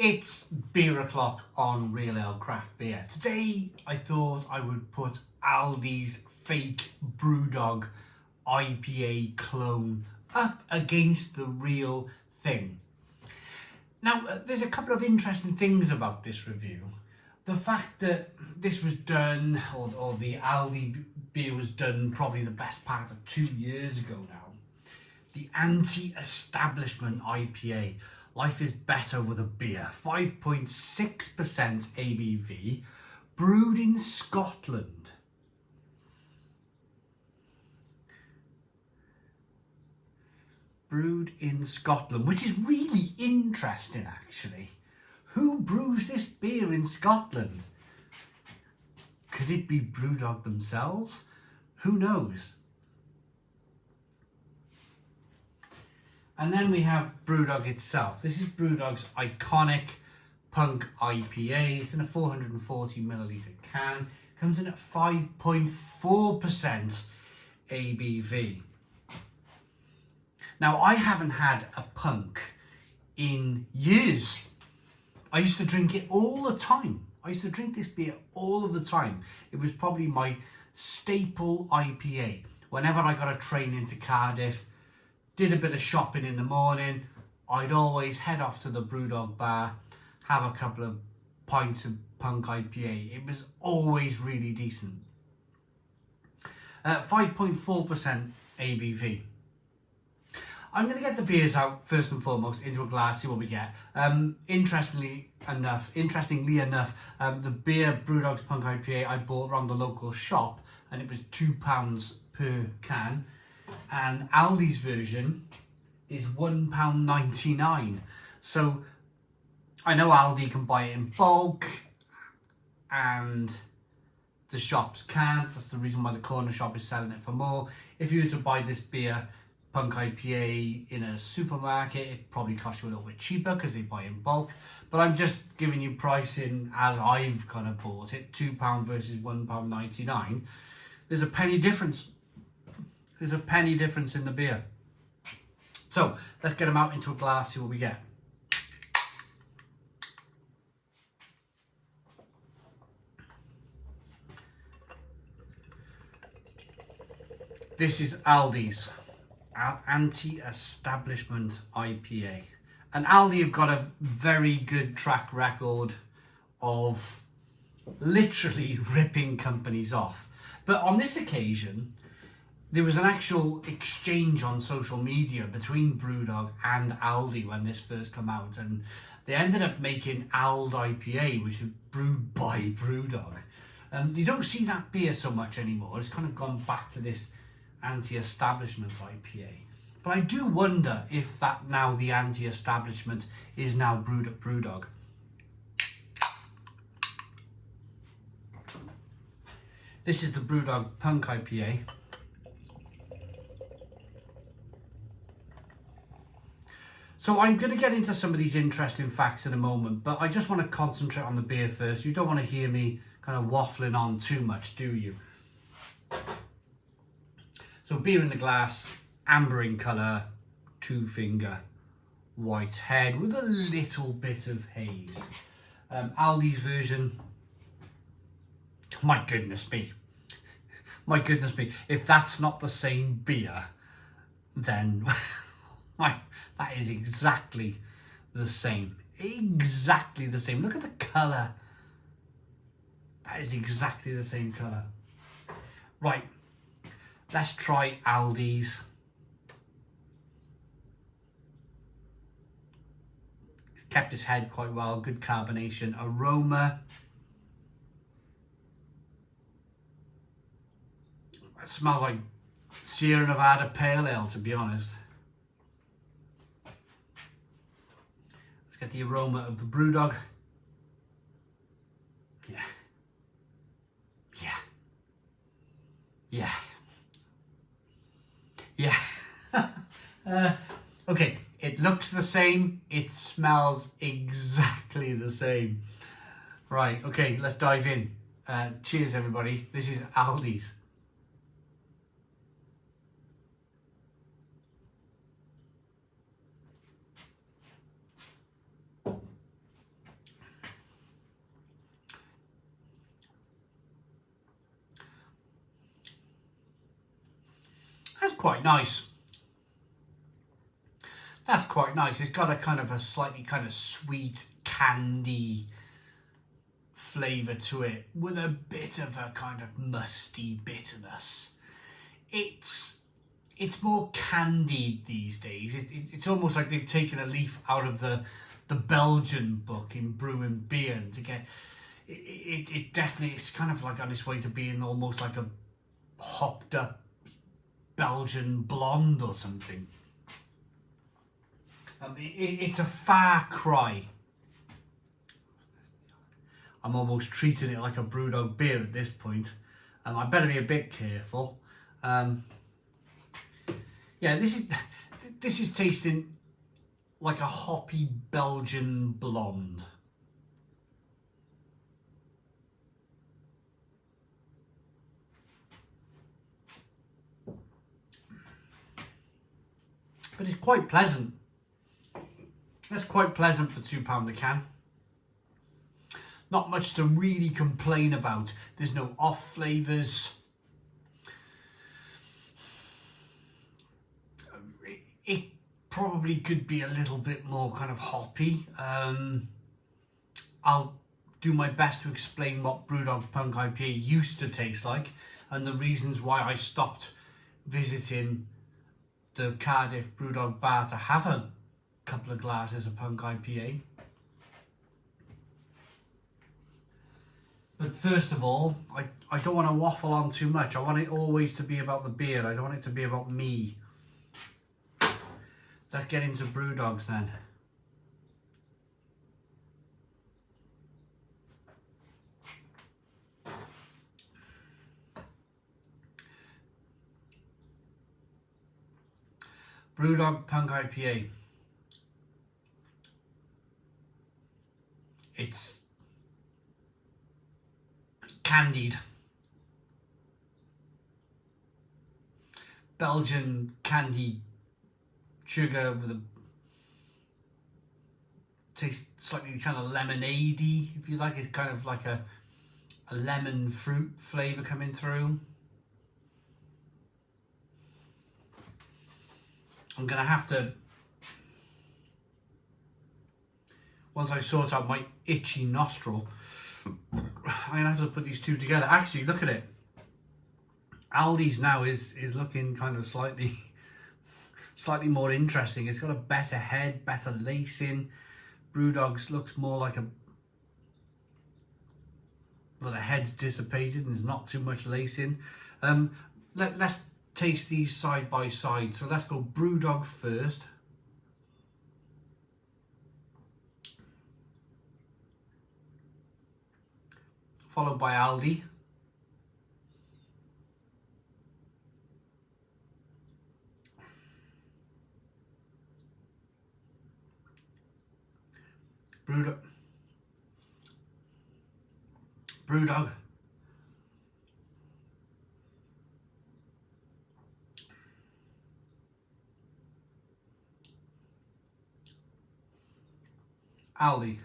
It's beer o'clock on Real Ale Craft Beer. Today I thought I would put Aldi's fake Brewdog IPA clone up against the real thing. Now there's a couple of interesting things about this review. The fact that this was done, or the Aldi beer was done probably the best part of 2 years ago now. The anti-establishment IPA. Life is better with a beer. 5.6% ABV, brewed in Scotland. Brewed in Scotland, which is really interesting actually. Who brews this beer in Scotland? Could it be Brewdog themselves? Who knows? And then we have Brewdog itself. This is Brewdog's iconic punk IPA. It's in a 440 milliliter can. Comes in at 5.4% ABV. Now, I haven't had a punk in years. I used to drink it all the time. I used to drink this beer all of the time. It was probably my staple IPA. Whenever I got a train into Cardiff, did a bit of shopping in the morning, I'd always head off to the Brewdog bar, have a couple of pints of punk IPA. It was always really decent. 5.4% ABV. I'm going to get the beers out first and foremost into a glass, see what we get. Interestingly enough, the beer Brewdog's Punk IPA I bought around the local shop, and it was £2 per can. And Aldi's version is £1.99. So I know Aldi can buy it in bulk, and the shops can't. That's the reason why the corner shop is selling it for more. If you were to buy this beer, Punk IPA, in a supermarket, it probably costs you a little bit cheaper because they buy in bulk. But I'm just giving you pricing as I've kind of bought it. £2 versus £1.99. There's a penny difference. There's a penny difference in the beer. So let's get them out into a glass, see what we get. This is Aldi's anti-establishment IPA. And Aldi have got a very good track record of literally ripping companies off. But on this occasion, there was an actual exchange on social media between Brewdog and Aldi when this first came out, and they ended up making Aldi IPA, which is brewed by Brewdog. You don't see that beer so much anymore. It's kind of gone back to this anti-establishment IPA. But I do wonder if that now the anti-establishment is now brewed at Brewdog. This is the Brewdog Punk IPA. So I'm going to get into some of these interesting facts in a moment, but I just want to concentrate on the beer first. You don't want to hear me kind of waffling on too much, do you? So beer in the glass, amber in colour, 2-finger, white head with a little bit of haze. Aldi's version, my goodness me. My goodness me. If that's not the same beer, then that is exactly the same. Exactly the same. Look at the colour. That is exactly the same colour. Right. Let's try Aldi's. It's kept his head quite well. Good carbonation. Aroma. It smells like Sierra Nevada Pale Ale, to be honest. Let's get the aroma of the Brewdog. Yeah. Yeah. Yeah. Yeah. Okay, it looks the same, it smells exactly the same. Right, okay, let's dive in. Cheers everybody, this is Aldi's. quite nice. That's quite nice. It's got a kind of a slightly kind of sweet candy flavour to it with a bit of a kind of musty bitterness. It's more candied these days. It's almost like they've taken a leaf out of the Belgian book in brewing beer, and to get it definitely, it's kind of like on its way to being almost like a hopped up Belgian blonde or something. It's a far cry. I'm almost treating it like a Brewdog beer at this point. I better be a bit careful. Yeah, this is tasting like a hoppy Belgian blonde. But it's quite pleasant. That's quite pleasant for £2 a can. Not much to really complain about. There's no off flavours. It probably could be a little bit more kind of hoppy. I'll do my best to explain what Brewdog Punk IPA used to taste like and the reasons why I stopped visiting the Cardiff Brewdog bar to have a couple of glasses of Punk IPA. But first of all, I don't want to waffle on too much. I want it always to be about the beer. I don't want it to be about me. Let's get into Brewdogs then. Brewdog Punk IPA. It's candied. Belgian candied sugar with a taste slightly kind of lemonade-y, if you like. It's kind of like a lemon fruit flavour coming through. I'm going to have to, once I sort out my itchy nostril, I'm going to have to put these two together. Actually, look at it. Aldi's now is looking kind of slightly more interesting. It's got a better head, better lacing. Brewdog's looks more like the head's dissipated and there's not too much lacing. Let's taste these side by side. So let's go Brewdog first. Followed by Aldi. Brewdog. Aldi.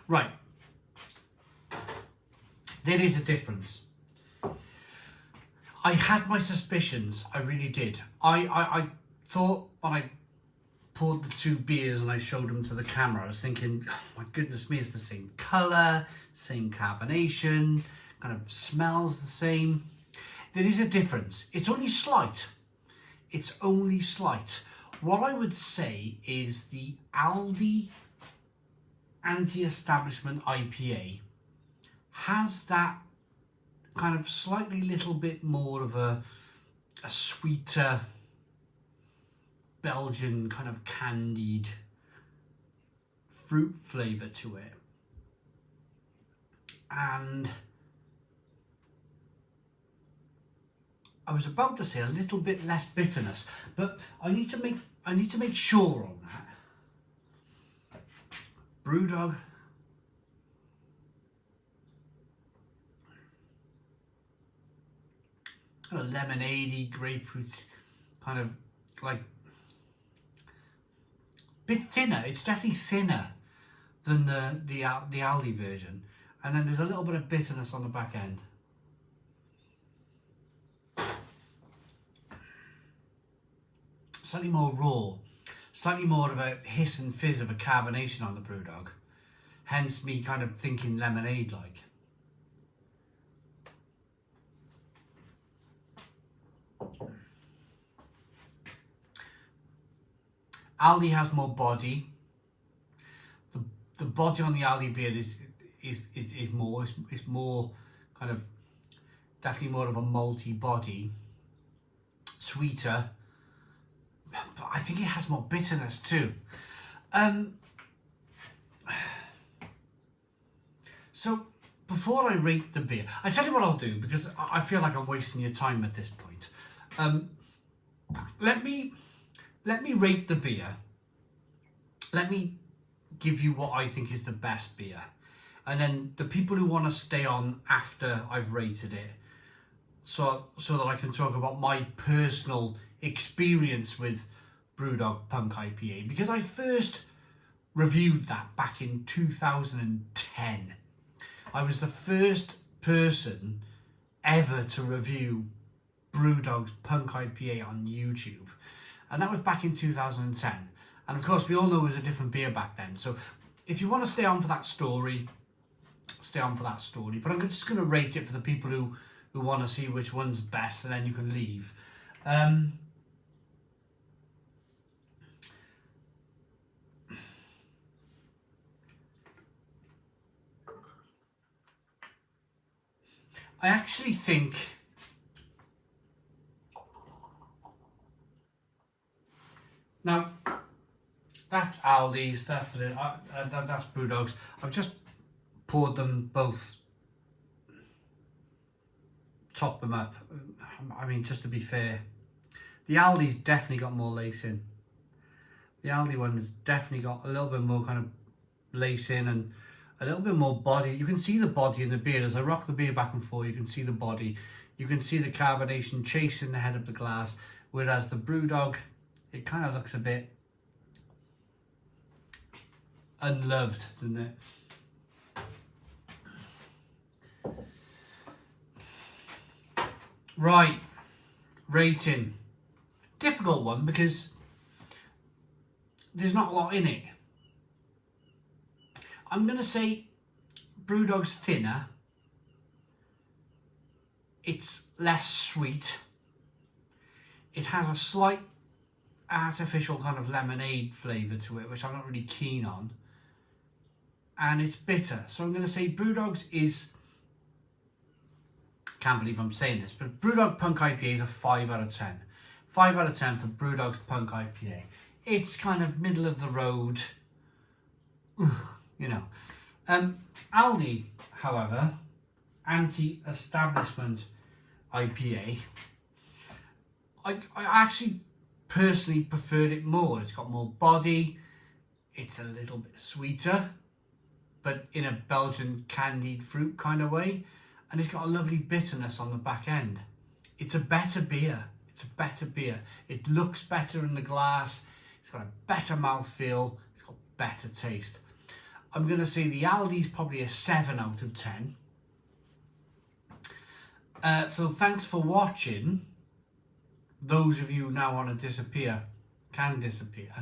Right. There is a difference. I had my suspicions, I really did. I thought when I poured the two beers and I showed them to the camera, I was thinking, oh my goodness me, it's the same colour, same carbonation, kind of smells the same. There is a difference. It's only slight. It's only slight. What I would say is the Aldi anti-establishment IPA has that kind of slightly little bit more of a sweeter Belgian kind of candied fruit flavour to it, and I was about to say a little bit less bitterness, but I need to make sure on that. Brewdog. Kind of lemonade-y, grapefruit, kind of like bit thinner. It's definitely thinner, than the Aldi version, and then there's a little bit of bitterness on the back end. Slightly more raw, slightly more of a hiss and fizz of a carbonation on the Brewdog, hence me kind of thinking lemonade like. Aldi has more body. The body on the Aldi beer is more kind of, definitely more of a malty body, sweeter, but I think it has more bitterness too. So before I rate the beer, I tell you what I'll do, because I feel like I'm wasting your time at this point. Let me rate the beer. Let me give you what I think is the best beer, and then the people who want to stay on after I've rated it, so that I can talk about my personal experience with Brewdog Punk IPA, because I first reviewed that back in 2010. I was the first person ever to review Brewdog's Punk IPA on YouTube, and that was back in 2010. And of course, we all know it was a different beer back then. So if you want to stay on for that story, stay on for that story. But I'm just going to rate it for the people who want to see which one's best, and then you can leave. I actually think now, that's Aldi's, that's Brewdog's. I've just poured them both, topped them up. I mean, just to be fair, the Aldi's definitely got more lace in. The Aldi one has definitely got a little bit more kind of lace in and a little bit more body. You can see the body in the beer. As I rock the beer back and forth, you can see the body. You can see the carbonation chasing the head of the glass, whereas the Brewdog, it kind of looks a bit unloved, doesn't it? Right, rating. Difficult one because there's not a lot in it. I'm going to say Brewdog's thinner. It's less sweet. It has a slight artificial kind of lemonade flavour to it, which I'm not really keen on. And it's bitter. So I'm going to say Brewdog's is, can't believe I'm saying this, but Brewdog Punk IPA is a 5 out of 10. 5 out of 10 for Brewdog's Punk IPA. It's kind of middle of the road, you know. Aldi, however, anti-establishment IPA, I actually personally preferred it more. It's got more body, it's a little bit sweeter, but in a Belgian candied fruit kind of way, and it's got a lovely bitterness on the back end. It's a better beer. It's a better beer. It looks better in the glass. It's got a better mouthfeel. It's got better taste. I'm going to say the Aldi's probably a 7 out of 10. So thanks for watching. Those of you who now want to disappear can disappear.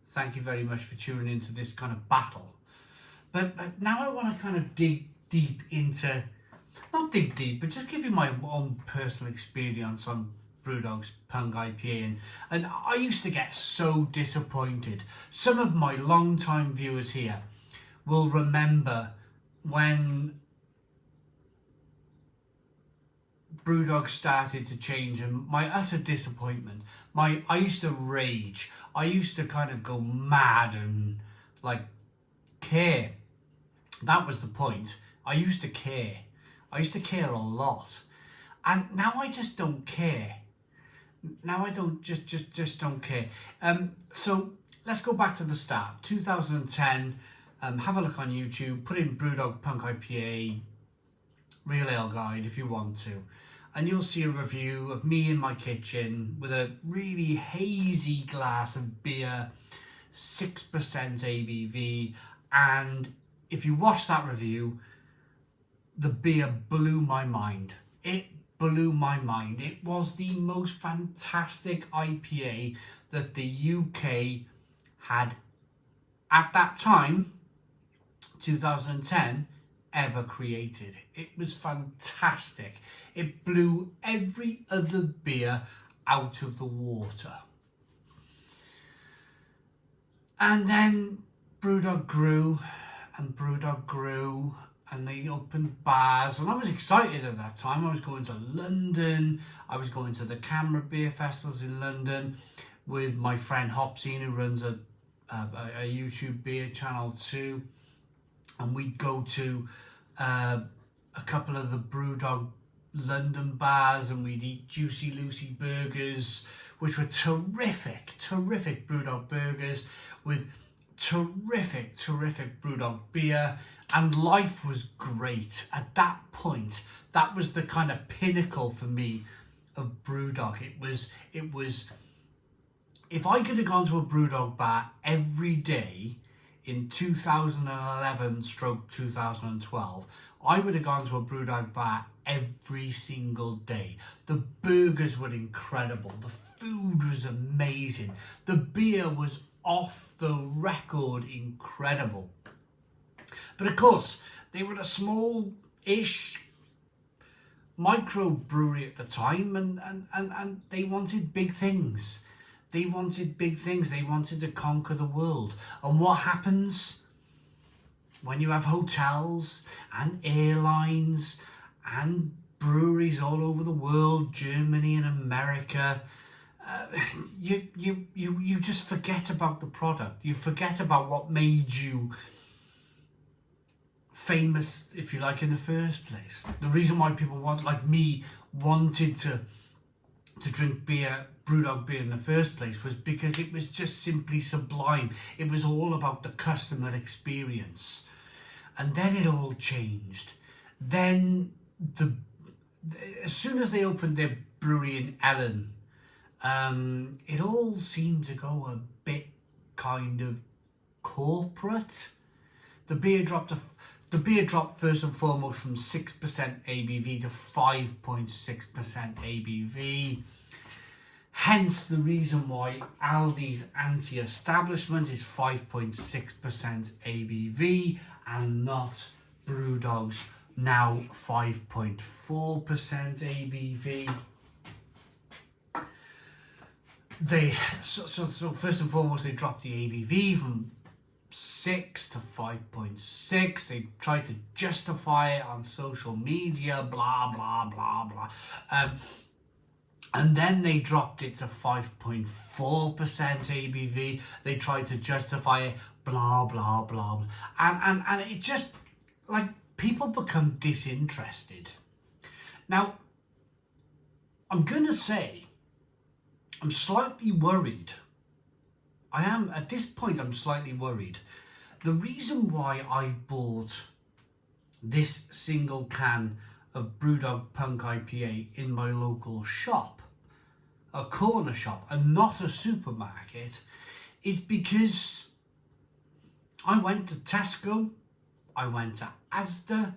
Thank you very much for tuning into this kind of battle. But now I want to kind of dig deep into, not dig deep, but just give you my own personal experience on Brewdog's Punk IPA. And I used to get so disappointed. Some of my long-time viewers here will remember when Brewdog started to change and my utter disappointment. I used to rage. I used to kind of go mad and like care. That was the point. I used to care. I used to care a lot. And now I just don't care. Now I don't just don't care. So let's go back to the start. 2010. Have a look on YouTube. Put in Brewdog Punk IPA Real Ale Guide if you want to, and you'll see a review of me in my kitchen with a really hazy glass of beer, 6% ABV, And if you watch that review, the beer blew my mind. It blew my mind. It was the most fantastic IPA that the UK had at that time, 2010, ever created. It was fantastic. It blew every other beer out of the water. And then Brewdog grew and Brewdog grew, and they opened bars, and I was excited at that time. I was going to London, I was going to the Camera Beer Festivals in London with my friend Hopsine, who runs a YouTube beer channel too, and we'd go to a couple of the Brewdog London bars, and we'd eat Juicy Lucy burgers, which were terrific Brewdog burgers with terrific Brewdog beer, and life was great. At that point, that was the kind of pinnacle for me of Brewdog. It was if I could have gone to a Brewdog bar every day in 2011/2012, I would have gone to a Brewdog bar every single day. The burgers were incredible. The food was amazing. The beer was off the record incredible. But of course, they were a small-ish microbrewery at the time, and they wanted big things. They wanted big things. They wanted to conquer the world. And what happens when you have hotels and airlines and breweries all over the world, Germany and America? You just forget about the product. You forget about what made you famous, if you like, in the first place. The reason why people wanted to drink beer, Brewdog beer in the first place, was because it was just simply sublime. It was all about the customer experience. And then it all changed. Then as soon as they opened their brewery in Ellen, it all seemed to go a bit kind of corporate. The beer dropped first and foremost from 6% ABV to 5.6% ABV. Hence the reason why Aldi's anti-establishment is 5.6% ABV and not Brewdog's now 5.4% ABV. So first and foremost, they dropped the ABV from 6 to 5.6. They tried to justify it on social media, blah blah blah blah, and then they dropped it to 5.4% ABV. They tried to justify it, blah blah blah, and it just, like, people become disinterested. Now, I'm gonna say, I'm slightly worried. I am, at this point, I'm slightly worried. The reason why I bought this single can of Brewdog Punk IPA in my local shop, a corner shop and not a supermarket, is because I went to Tesco, I went to Asda,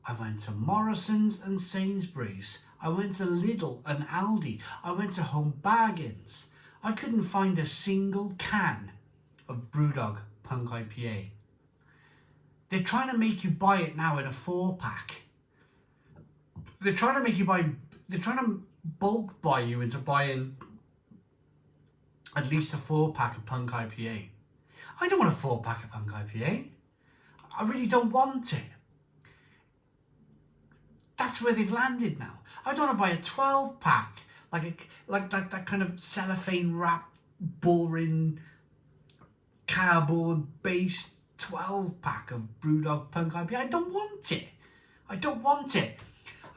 I went to Morrison's and Sainsbury's, I went to Lidl and Aldi, I went to Home Bargains. I couldn't find a single can of Brewdog Punk IPA. They're trying to make you buy it now in a 4-pack. They're trying to bulk buy you into buying at least a 4-pack of Punk IPA. I don't want a 4-pack of Punk IPA. I really don't want it. That's where they've landed now. I don't want to buy a 12-pack, like that kind of cellophane wrap, boring, cardboard-based 12-pack of Brewdog Punk IPA. I don't want it. I don't want it.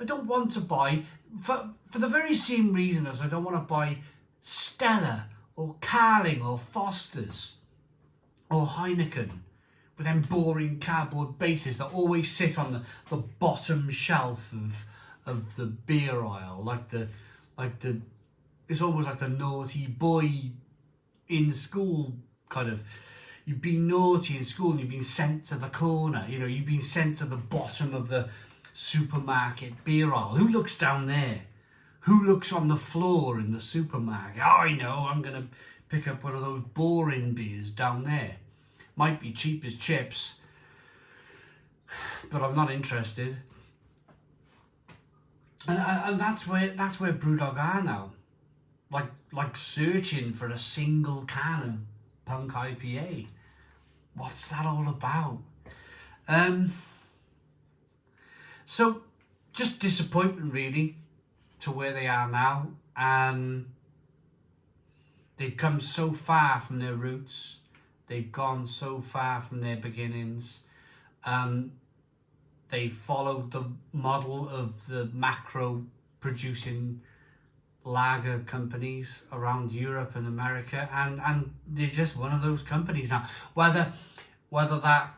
I don't want to buy, for the very same reason as I don't want to buy Stella or Carling or Foster's or Heineken with them boring cardboard bases that always sit on the bottom shelf of the beer aisle, like the it's almost like the naughty boy in school kind of, you've been naughty in school and you've been sent to the corner. You know, you've been sent to the bottom of the supermarket beer aisle. Who looks down there? Who looks on the floor in the supermarket? Oh, I know, I'm going to pick up one of those boring beers down there. Might be cheap as chips, but I'm not interested. And that's where Brewdog are now. Like searching for a single can of Punk IPA. What's that all about? So just disappointment really to where they are now. They've come so far from their roots. They've gone so far from their beginnings. They followed the model of the macro producing lager companies around Europe and America, and they're just one of those companies now. Whether that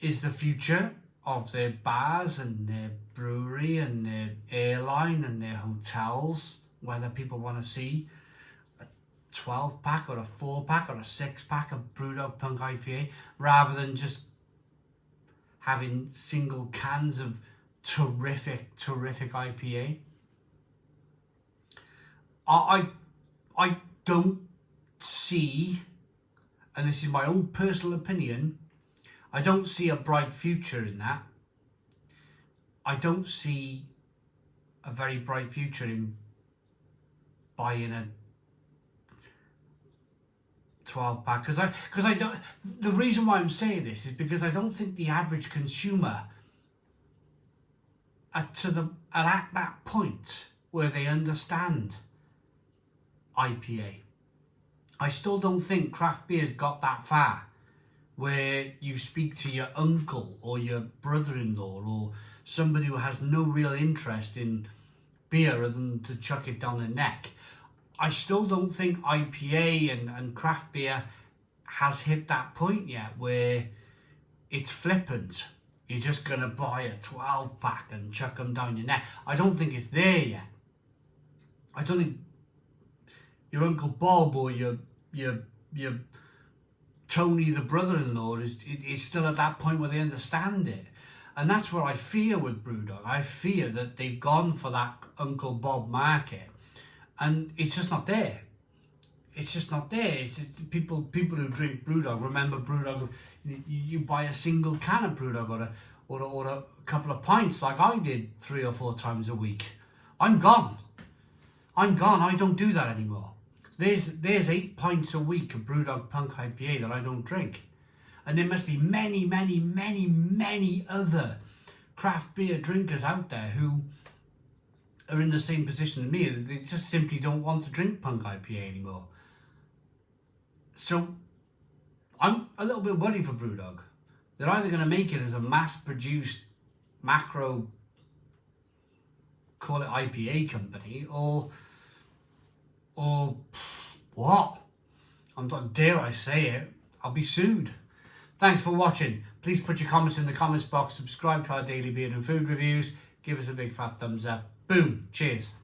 is the future of their bars and their brewery and their airline and their hotels, whether people want to see a 12-pack or a 4-pack or a 6-pack of Brewdog Punk IPA rather than just having single cans of terrific IPA. I don't see, and this is my own personal opinion, I don't see a bright future in that. I don't see a very bright future in buying a 12-pack because I don't. The reason why I'm saying this is because I don't think the average consumer at that point where they understand IPA. I still don't think craft beer's got that far where you speak to your uncle or your brother-in-law or somebody who has no real interest in beer other than to chuck it down their neck. I still don't think IPA and craft beer has hit that point yet where it's flippant. You're just going to buy a 12-pack and chuck them down your neck. I don't think it's there yet. I don't think your Uncle Bob or your Tony, the brother-in-law, is still at that point where they understand it. And that's what I fear with Brewdog. I fear that they've gone for that Uncle Bob market. And it's just not there. It's just not there. It's just people who drink Brewdog remember Brewdog. You buy a single can of Brewdog or a couple of pints like I did 3 or 4 times a week. I'm gone. I don't do that anymore. There's 8 pints a week of Brewdog Punk IPA that I don't drink. And there must be many other craft beer drinkers out there who are in the same position as me. They just simply don't want to drink Punk IPA anymore. So I'm a little bit worried for Brewdog. They're either going to make it as a mass-produced macro, call it IPA company, or what? Dare I say it, I'll be sued. Thanks for watching. Please put your comments in the comments box, subscribe to our daily beer and food reviews, give us a big fat thumbs up. Boom, cheers.